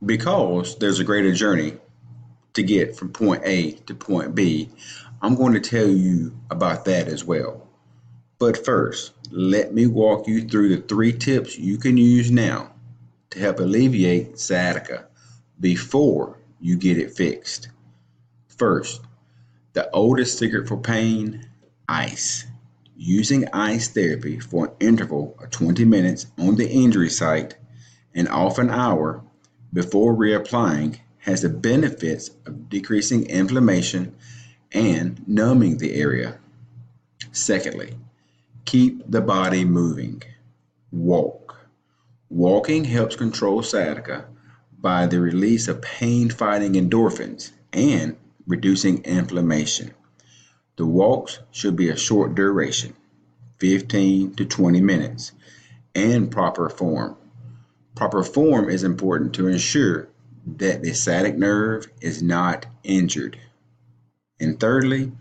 Because there's a greater journey to get from point A to point B, I'm going to tell you about that as well. But first, let me walk you through the three tips you can use now to help alleviate sciatica before you get it fixed. First, the oldest secret for pain: ice. Using ice therapy for an interval of 20 minutes on the injury site and off an hour before reapplying has the benefits of decreasing inflammation and numbing the area. Secondly, keep the body moving. Walk. Walking helps control sciatica by the release of pain fighting endorphins and reducing inflammation. The walks should be a short duration, 15 to 20 minutes, and proper form. Proper form is important to ensure that the sciatic nerve is not injured. And thirdly,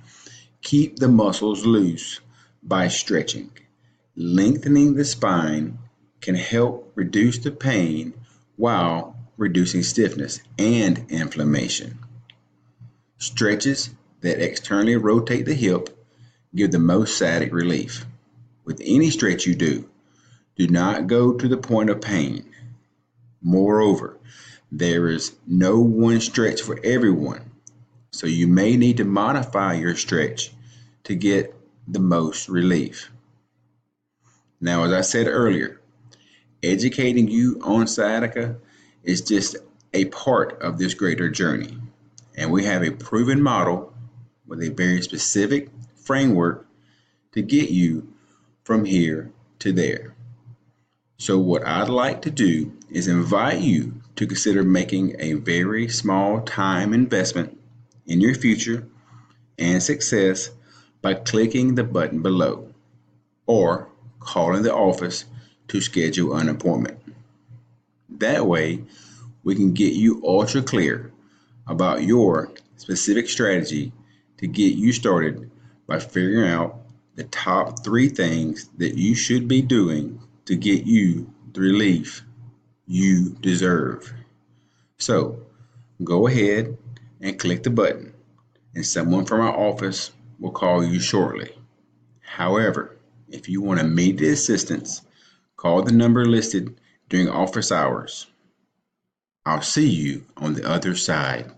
keep the muscles loose by stretching. Lengthening the spine can help reduce the pain while reducing stiffness and inflammation. Stretches that externally rotate the hip give the most sciatic relief. With any stretch you do not go to the point of pain. Moreover, there is no one stretch for everyone, so you may need to modify your stretch to get the most relief. Now, as I said earlier, educating you on sciatica is just a part of this greater journey, and we have a proven model with a very specific framework to get you from here to there. So, what I'd like to do is invite you to consider making a very small time investment in your future and success by clicking the button below or calling the office to schedule an appointment. That way, we can get you ultra clear about your specific strategy to get you started by figuring out the top three things that you should be doing to get you the relief you deserve. So go ahead and click the button, and someone from our office will call you shortly. However, if you want immediate assistance, call the number listed during office hours. I'll see you on the other side.